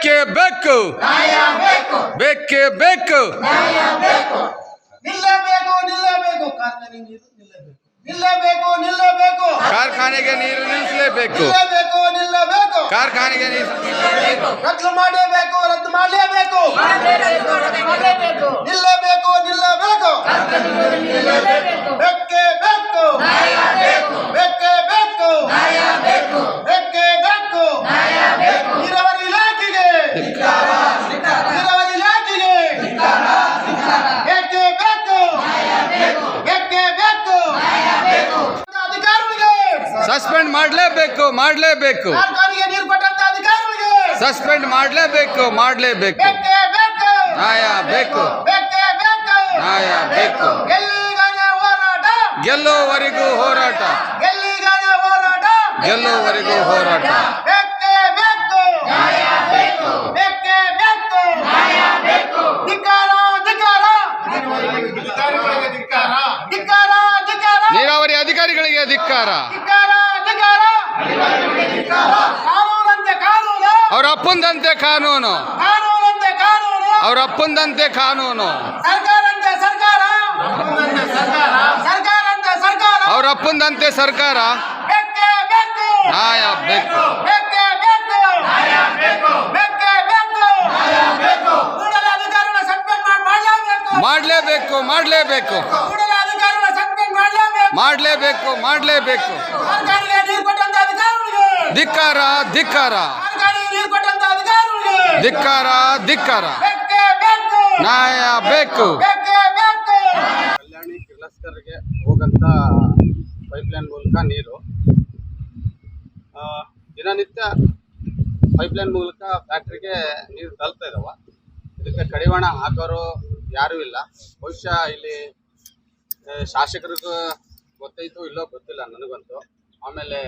ಬೇಕೇ ಬೇಕು, ಬೇಕೇ ಬೇಕು. ನಿಲ್ಲಬೇಕು ನಿಲ್ಲಬೇಕು ಕಾರ್ಖಾನೆ ನೀರು ನಿಲ್ಲಬೇಕು ನಿಲ್ಲಬೇಕು ಕಾರ್ಖಾನೆಗೆ ನೀರು ನಿಲ್ಲಿಸಲೇಬೇಕು, ನಿಲ್ಲಬೇಕು ನಿಲ್ಲಬೇಕು ಕಾರ್ಖಾನೆಗೆ ನೀರು ರದ್ದು ಮಾಡಲೇಬೇಕು ರದ್ದು ಮಾಡಲೇಬೇಕು ನಿಲ್ಲಬೇಕು ನಿಲ್ಲಬೇಕು ಬೇಕೇ ಬೇಕು ಬೇಕೇ ಬೇಕು ಬೇಕೇ ಬೇಕು ನೀರಾವರಿ ಇಲಾಖೆಗೆ ನೀರಾವರಿ ಇಲಾಖೆಗೆ ಬೇಕೇ ಬೇಕು ಬೇಕೇ ಬೇಕು ಅಧಿಕಾರಿಗಳಿಗೆ ಸಸ್ಪೆಂಡ್ ಮಾಡಲೇಬೇಕು, ಮಾಡಲೇಬೇಕು, ಕಾರ್ಖಾನೆಗೆ ನೀರು ಕೊಟ್ಟಂತ ಅಧಿಕಾರಿಗಳಿಗೆ ಸಸ್ಪೆಂಡ್ ಮಾಡಲೇಬೇಕು, ಮಾಡಲೇಬೇಕು. ಬೇಕೇ ಬೇಕು ನ್ಯಾಯ ಬೇಕು, ಬೇಕೇ ಬೇಕು ನ್ಯಾಯ ಬೇಕು. ಎಲ್ಲಿಗಾನೆ ಹೋರಾಟ ಗೆಲ್ಲುವವರೆಗೂ ಹೋರಾಟ, ಎಲ್ಲಿಗಾನೆ ಹೋರಾಟ ಗೆಲ್ಲುವವರೆಗೂ ಹೋರಾಟ. ಬೇಕೇ ಬೇಕು ಬೇಕೇ ಬೇಕು ಧಿಕ್ಕಾರ ಧಿಕ್ಕಾರ ಧಿಕ್ಕಾರ ಧಿಕ್ಕಾರ ನೀರಾವರಿ ಅಧಿಕಾರಿಗಳಿಗೆ ಧಿಕ್ಕಾರ, ಧಿಕ್ಕಾರ ಧಿಕ್ಕಾರ ಕಾನೂನಂತೆ ಕಾನೂನು ಅವ್ರ ಅಪ್ಪಂದಂತೆ ಕಾನೂನು, ಕಾನೂನಂತೆ ಕಾನೂನು ಅವ್ರ ಅಪ್ಪಂದಂತೆ ಕಾನೂನು, ಸರ್ಕಾರಂತೆ ಸರ್ಕಾರ ಸರ್ಕಾರಂತೆ ಸರ್ಕಾರ ಅವ್ರ ಅಪ್ಪಂದಂತೆ ಸರ್ಕಾರ. ಬೇಕೇ ಬೇಕು ನ್ಯಾಯ ಬೇಕು, ಬೇಕೇ ಬೇಕು ಬೇಕೇ ಬೇಕು ಕೂಡಲೇ ಅಧಿಕಾರಿಗಳ ಸಸ್ಪೆಂಡ್ ಮಾಡಲೇಬೇಕು ಮಾಡಲೇಬೇಕು, ಮಾಡಲೇಬೇಕು, ಕೂಡಲೇ ಅಧಿಕಾರಿಗಳ ಸಸ್ಪೆಂಡ್ ಮಾಡಲೇಬೇಕು ಮಾಡಲೇಬೇಕು, ಮಾಡಲೇಬೇಕು. ಕಾರ್ಖಾನೆಗೆ ನೀರು ಕೊಟ್ಟಂತ ಅಧಿಕಾರಿಗಳಿಗೆ ಧಿಕ್ಕಾರ, ಧಿಕ್ಕಾರ, ಕಾರ್ಖಾನೆಗೆ ನೀರು ಕೊಟ್ಟಂತ ಅಧಿಕಾರಿಗಳಿಗೆ ಧಿಕ್ಕಾರ, ಧಿಕ್ಕಾರ. ಬೇಕೇ ಬೇಕು ನ್ಯಾಯ ಬೇಕು. ಬೇಕೇ ಬೇಕು ಕಲ್ಯಾಣಿ ಕಿರ್ಲಸ್ಕರ್ಗೆ ಹೋಗಂತ ಪೈಪ್ಲೈನ್ ಮೂಲಕ ನೀರು ದಿನನಿತ್ಯ ಪೈಪ್ಲೈನ್ ಮೂಲಕ ಫ್ಯಾಕ್ಟ್ರಿಗೆ ನೀರು ತಲುಪ್ತಾ ಇದಾವ. ಇದಕ್ಕೆ ಕಡಿವಾಣ ಹಾಕೋರು ಯಾರೂ ಇಲ್ಲ. ಬಹುಶಃ ಇಲ್ಲಿ ಶಾಸಕರಿಗೂ ಗೊತ್ತೈತು ಇಲ್ಲೋ ಗೊತ್ತಿಲ್ಲ ನನಗಂತೂ. ಆಮೇಲೆ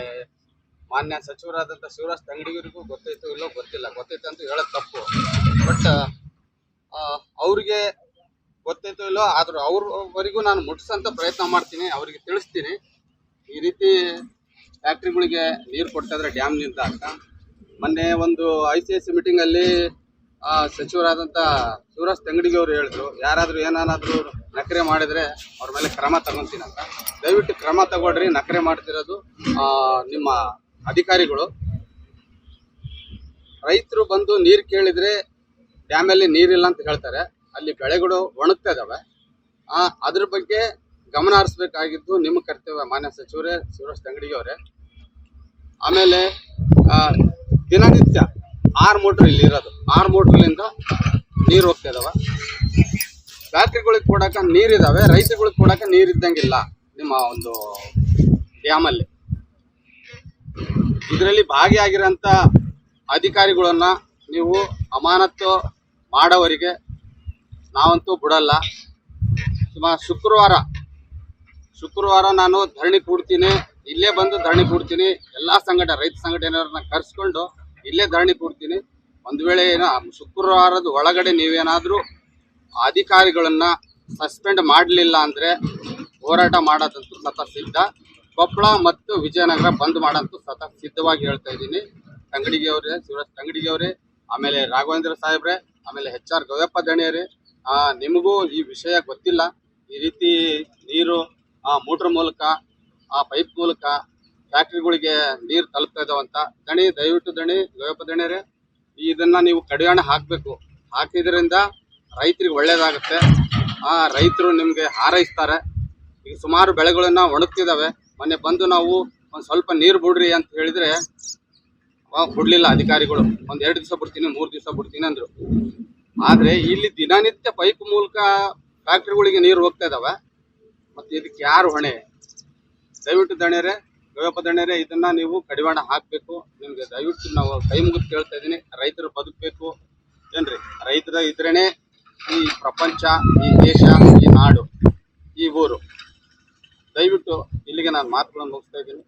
ಮಾನ್ಯ ಸಚಿವರಾದಂಥ ಶಿವರಾಜ್ ತಂಗಡಿಗರಿಗೂ ಗೊತ್ತೈತು ಇಲ್ಲೋ ಗೊತ್ತಿಲ್ಲ. ಗೊತ್ತೈತೆ ಅಂತ ಹೇಳೋದು ತಪ್ಪು. ಬಟ್ ಅವ್ರಿಗೆ ಗೊತ್ತೈತೋ ಇಲ್ಲೋ ಆದರೂ ಅವ್ರವರೆಗೂ ನಾನು ಮುಟ್ಸೋಂಥ ಪ್ರಯತ್ನ ಮಾಡ್ತೀನಿ, ಅವರಿಗೆ ತಿಳಿಸ್ತೀನಿ ಈ ರೀತಿ ಫ್ಯಾಕ್ಟ್ರಿಗಳಿಗೆ ನೀರು ಕೊಡ್ತಾ ಇದ್ದಾರೆ ಡ್ಯಾಮ್ನಿಂದ ಅಂತ. ಮೊನ್ನೆ ಒಂದು ICS ಮೀಟಿಂಗಲ್ಲಿ ಸಚಿವರಾದಂಥ ಶಿವರಾಜ್ ತಂಗಡಿಗೆ ಅವರು ಹೇಳಿದ್ರು, ಯಾರಾದರೂ ಏನಾದರೂ ನಕರೆ ಮಾಡಿದರೆ ಅವ್ರ ಮೇಲೆ ಕ್ರಮ ತಗೊತೀನಿ ಅಂತ. ದಯವಿಟ್ಟು ಕ್ರಮ ತಗೊಳ್ರಿ. ನಕರೆ ಮಾಡ್ತಿರೋದು ನಿಮ್ಮ ಅಧಿಕಾರಿಗಳು. ರೈತರು ಬಂದು ನೀರು ಕೇಳಿದರೆ ಡ್ಯಾಮಲ್ಲಿ ನೀರಿಲ್ಲ ಅಂತ ಹೇಳ್ತಾರೆ. ಅಲ್ಲಿ ಬೆಳೆಗಳು ಒಣಗ್ತಾ ಇದ್ದಾವೆ. ಅದ್ರ ಬಗ್ಗೆ ಗಮನ ಹರಿಸ್ಬೇಕಾಗಿದ್ದು ನಿಮ್ಮ ಕರ್ತವ್ಯ ಮಾನ್ಯ ಸಚಿವರೇ, ಶಿವರಾಜ್ ತಂಗಡಿಗೆ ಅವರೇ. ಆಮೇಲೆ ದಿನನಿತ್ಯ 6 ಮೋಟ್ರ್ ಇಲ್ಲಿ ಇರೋದು, 6 ಮೋಟ್ರ್ಲಿಂದ ನೀರು ಹೋಗ್ತಾ ಇದಾವೆ. ಫ್ಯಾಕ್ಟ್ರಿಗಳಿಗೆ ಕೊಡೋಕೆ ನೀರಿದ್ದಾವೆ, ರೈತರುಗಳಿಗೆ ಕೊಡೋಕೆ ನೀರಿದ್ದಂಗಿಲ್ಲ ನಿಮ್ಮ ಒಂದು ಡ್ಯಾಮಲ್ಲಿ. ಇದರಲ್ಲಿ ಭಾಗಿಯಾಗಿರೋಂಥ ಅಧಿಕಾರಿಗಳನ್ನ ನೀವು ಅಮಾನತು ಮಾಡೋವರಿಗೆ ನಾವಂತೂ ಬಿಡಲ್ಲ. ಶುಕ್ರವಾರ ನಾನು ಧರಣಿ ಕೂಡ್ತೀನಿ, ಇಲ್ಲೇ ಬಂದು ಧರಣಿ ಕೂಡ್ತೀನಿ. ಎಲ್ಲ ರೈತ ಸಂಘಟನೆಯವ್ರನ್ನ ಕರೆಸ್ಕೊಂಡು ಇಲ್ಲೇ ಧರಣಿ ಕೂಡ್ತೀನಿ. ಒಂದು ವೇಳೆ ಶುಕ್ರವಾರದ ಒಳಗಡೆ ನೀವೇನಾದರೂ ಅಧಿಕಾರಿಗಳನ್ನ ಸಸ್ಪೆಂಡ್ ಮಾಡಲಿಲ್ಲ ಅಂದರೆ ಹೋರಾಟ ಮಾಡೋದಂತೂ ಸತ ಸಿದ್ಧ. ಕೊಪ್ಪಳ ಮತ್ತು ವಿಜಯನಗರ ಬಂದ್ ಮಾಡೋಂತೂ ಸತ ಸಿದ್ಧವಾಗಿ ಹೇಳ್ತಾ ಇದ್ದೀನಿ. ತಂಗಡಿಗೆ ಅವರೇ, ಶಿವರಾಜ್ ತಂಗಡಿಗೆ ಅವರೇ, ಆಮೇಲೆ ರಾಘವೇಂದ್ರ ಸಾಹೇಬ್ರೆ, ಆಮೇಲೆ HR ಗವ್ಯಪ್ಪ ದಣಿಯರೇ, ನಿಮಗೂ ಈ ವಿಷಯ ಗೊತ್ತಿಲ್ಲ. ಈ ರೀತಿ ನೀರು ಮೋಟ್ರ್ ಮೂಲಕ ಪೈಪ್ ಮೂಲಕ ಫ್ಯಾಕ್ಟ್ರಿಗಳಿಗೆ ನೀರು ತಲುಪ್ತಾ ಇದ್ದಾವಂತ. ದಯವಿಟ್ಟು ಗವ್ಯಪ್ಪ ದಣಿಯರೇ, ಇದನ್ನು ನೀವು ಕಡಿವಾಣ ಹಾಕಬೇಕು. ಹಾಕಿದ್ರಿಂದ ರೈತರಿಗೆ ಒಳ್ಳೇದಾಗುತ್ತೆ. ರೈತರು ನಿಮಗೆ ಹಾರೈಸ್ತಾರೆ. ಈಗ ಸುಮಾರು ಬೆಳೆಗಳನ್ನು ಒಣಗ್ತಿದ್ದಾವೆ. ಮೊನ್ನೆ ಬಂದು ನಾವು ಒಂದು ಸ್ವಲ್ಪ ನೀರು ಬಿಡ್ರಿ ಅಂತ ಹೇಳಿದರೆ ಬಿಡಲಿಲ್ಲ ಅಧಿಕಾರಿಗಳು. ಒಂದು 2 ದಿವಸ ಬಿಡ್ತೀನಿ, 3 ದಿವಸ ಬಿಡ್ತೀನಿ ಅಂದರು. ಆದರೆ ಇಲ್ಲಿ ದಿನನಿತ್ಯ ಪೈಪ್ ಮೂಲಕ ಫ್ಯಾಕ್ಟ್ರಿಗಳಿಗೆ ನೀರು ಹೋಗ್ತಾ ಇದ್ದಾವೆ. ಮತ್ತು ಇದಕ್ಕೆ ಯಾರು ಹೊಣೆ? ದಯವಿಟ್ಟು ದಣಿಯರೇ, ಗವ್ಯಪ್ಪ ದಣಿಯರೇ, ಇದನ್ನು ನೀವು ಕಡಿವಾಣ ಹಾಕಬೇಕು. ನಿಮಗೆ ದಯವಿಟ್ಟು ನಾವು ಕೈ ಮುಗಿದು ಕೇಳ್ತಾ ಇದ್ದೀನಿ. ರೈತರು ಬದುಕಬೇಕು ಏನ್ರಿ? ರೈತರ ಇದ್ರೇ ಈ ಪ್ರಪಂಚ, ಈ ದೇಶ, ಈ ನಾಡು, ಈ ಊರು. ದಯವಿಟ್ಟು ಇಲ್ಲಿಗೆ ನಾನು ಮಾತುಗಳನ್ನು ಮುಗಿಸ್ತಾ ಇದ್ದೀನಿ.